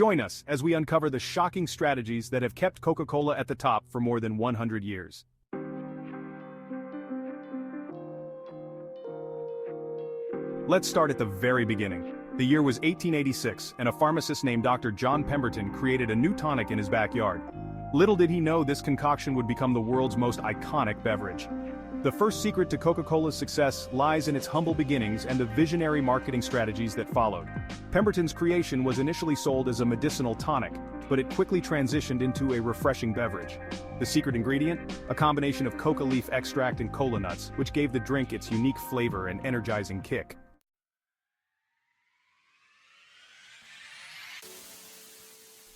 Join us as we uncover the shocking strategies that have kept Coca-Cola at the top for more than 100 years. Let's start at the very beginning. The year was 1886, and a pharmacist named Dr. John Pemberton created a new tonic in his backyard. Little did he know this concoction would become the world's most iconic beverage. The first secret to Coca-Cola's success lies in its humble beginnings and the visionary marketing strategies that followed. Pemberton's creation was initially sold as a medicinal tonic, but it quickly transitioned into a refreshing beverage. The secret ingredient? A combination of coca leaf extract and cola nuts, which gave the drink its unique flavor and energizing kick.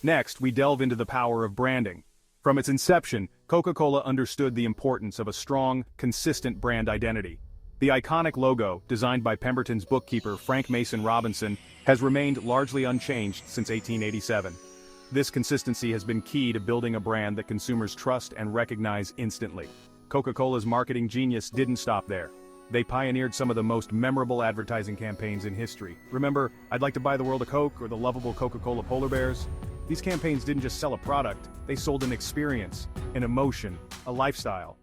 Next, we delve into the power of branding. From its inception, Coca-Cola understood the importance of a strong, consistent brand identity. The iconic logo, designed by Pemberton's bookkeeper Frank Mason Robinson, has remained largely unchanged since 1887. This consistency has been key to building a brand that consumers trust and recognize instantly. Coca-Cola's marketing genius didn't stop there. They pioneered some of the most memorable advertising campaigns in history. Remember, "I'd like to buy the world a Coke," or the lovable Coca-Cola polar bears? These campaigns didn't just sell a product, they sold an experience, an emotion, a lifestyle.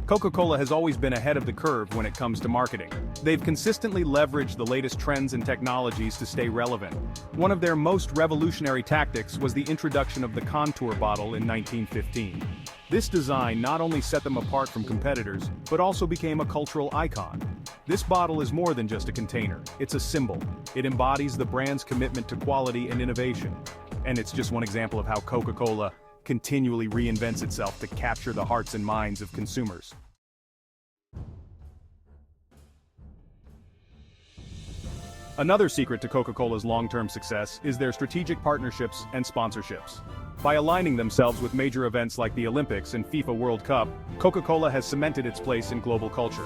Coca-Cola has always been ahead of the curve when it comes to marketing. They've consistently leveraged the latest trends and technologies to stay relevant. One of their most revolutionary tactics was the introduction of the Contour bottle in 1915. This design not only set them apart from competitors, but also became a cultural icon. This bottle is more than just a container, it's a symbol. It embodies the brand's commitment to quality and innovation. And it's just one example of how Coca-Cola continually reinvents itself to capture the hearts and minds of consumers. Another secret to Coca-Cola's long-term success is their strategic partnerships and sponsorships. By aligning themselves with major events like the Olympics and FIFA World Cup, Coca-Cola has cemented its place in global culture.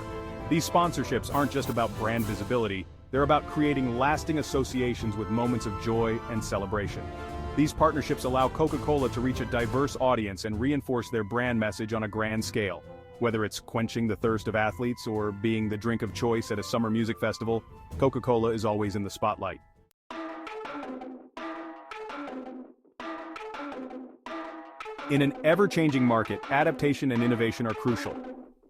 These sponsorships aren't just about brand visibility, they're about creating lasting associations with moments of joy and celebration. These partnerships allow Coca-Cola to reach a diverse audience and reinforce their brand message on a grand scale. Whether it's quenching the thirst of athletes or being the drink of choice at a summer music festival, Coca-Cola is always in the spotlight. In an ever-changing market, adaptation and innovation are crucial.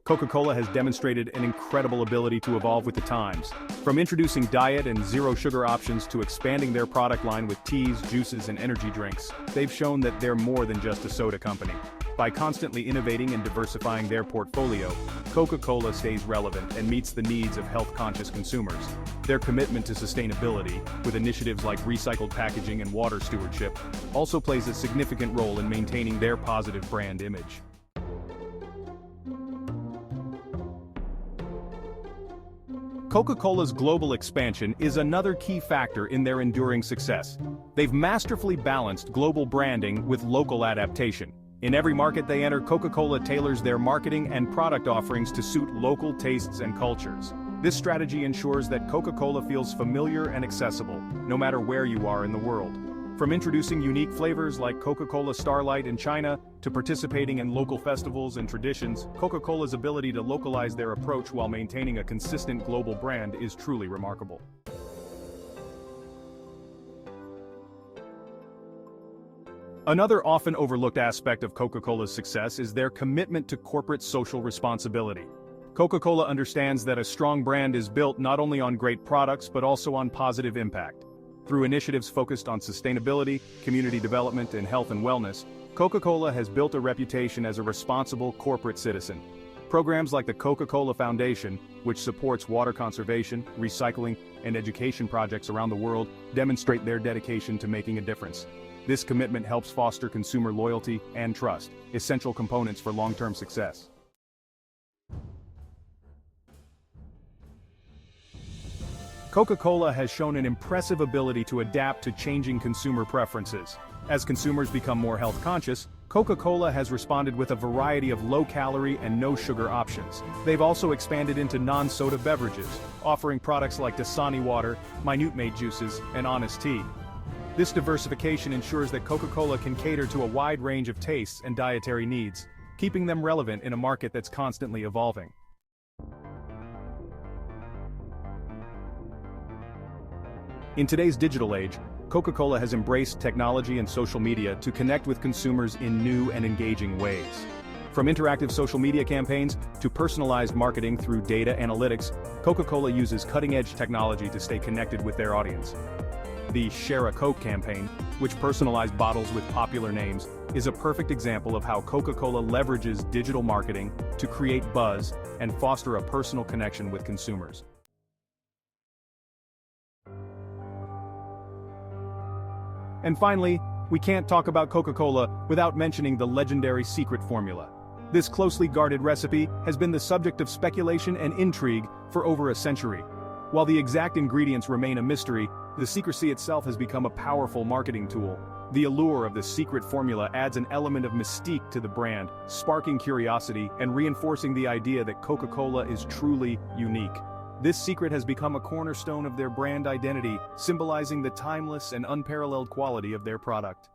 Coca-Cola has demonstrated an incredible ability to evolve with the times. From introducing diet and zero-sugar options to expanding their product line with teas, juices, and energy drinks, they've shown that they're more than just a soda company. By constantly innovating and diversifying their portfolio, Coca-Cola stays relevant and meets the needs of health-conscious consumers. Their commitment to sustainability, with initiatives like recycled packaging and water stewardship, also plays a significant role in maintaining their positive brand image. Coca-Cola's global expansion is another key factor in their enduring success. They've masterfully balanced global branding with local adaptation. In every market they enter, Coca-Cola tailors their marketing and product offerings to suit local tastes and cultures. This strategy ensures that Coca-Cola feels familiar and accessible, no matter where you are in the world. From introducing unique flavors like Coca-Cola Starlight in China, to participating in local festivals and traditions, Coca-Cola's ability to localize their approach while maintaining a consistent global brand is truly remarkable. Another often overlooked aspect of Coca-Cola's success is their commitment to corporate social responsibility. Coca-Cola understands that a strong brand is built not only on great products but also on positive impact. Through initiatives focused on sustainability, community development, and health and wellness, Coca-Cola has built a reputation as a responsible corporate citizen. Programs like the Coca-Cola Foundation, which supports water conservation, recycling, and education projects around the world, demonstrate their dedication to making a difference. This commitment helps foster consumer loyalty and trust, essential components for long-term success. Coca-Cola has shown an impressive ability to adapt to changing consumer preferences. As consumers become more health-conscious, Coca-Cola has responded with a variety of low-calorie and no-sugar options. They've also expanded into non-soda beverages, offering products like Dasani water, Minute Maid juices, and Honest tea. This diversification ensures that Coca-Cola can cater to a wide range of tastes and dietary needs, keeping them relevant in a market that's constantly evolving. In today's digital age, Coca-Cola has embraced technology and social media to connect with consumers in new and engaging ways. From interactive social media campaigns to personalized marketing through data analytics, Coca-Cola uses cutting-edge technology to stay connected with their audience. The Share a Coke campaign, which personalized bottles with popular names, is a perfect example of how Coca-Cola leverages digital marketing to create buzz and foster a personal connection with consumers. And finally, we can't talk about Coca-Cola without mentioning the legendary secret formula. This closely guarded recipe has been the subject of speculation and intrigue for over a century. While the exact ingredients remain a mystery, the secrecy itself has become a powerful marketing tool. The allure of the secret formula adds an element of mystique to the brand, sparking curiosity and reinforcing the idea that Coca-Cola is truly unique. This secret has become a cornerstone of their brand identity, symbolizing the timeless and unparalleled quality of their product.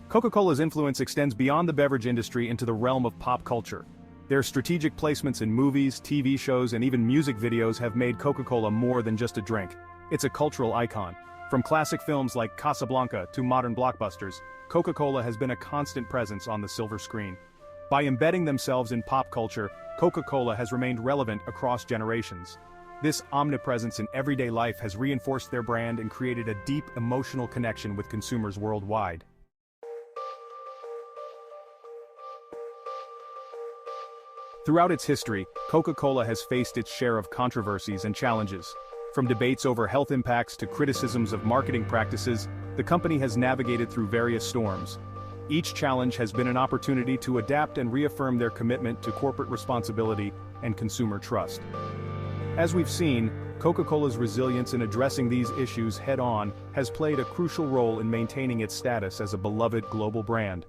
Coca-Cola's influence extends beyond the beverage industry into the realm of pop culture. Their strategic placements in movies, TV shows, and even music videos have made Coca-Cola more than just a drink. It's a cultural icon. From classic films like Casablanca to modern blockbusters, Coca-Cola has been a constant presence on the silver screen. By embedding themselves in pop culture, Coca-Cola has remained relevant across generations. This omnipresence in everyday life has reinforced their brand and created a deep emotional connection with consumers worldwide. Throughout its history, Coca-Cola has faced its share of controversies and challenges. From debates over health impacts to criticisms of marketing practices, the company has navigated through various storms. Each challenge has been an opportunity to adapt and reaffirm their commitment to corporate responsibility and consumer trust. As we've seen, Coca-Cola's resilience in addressing these issues head-on has played a crucial role in maintaining its status as a beloved global brand.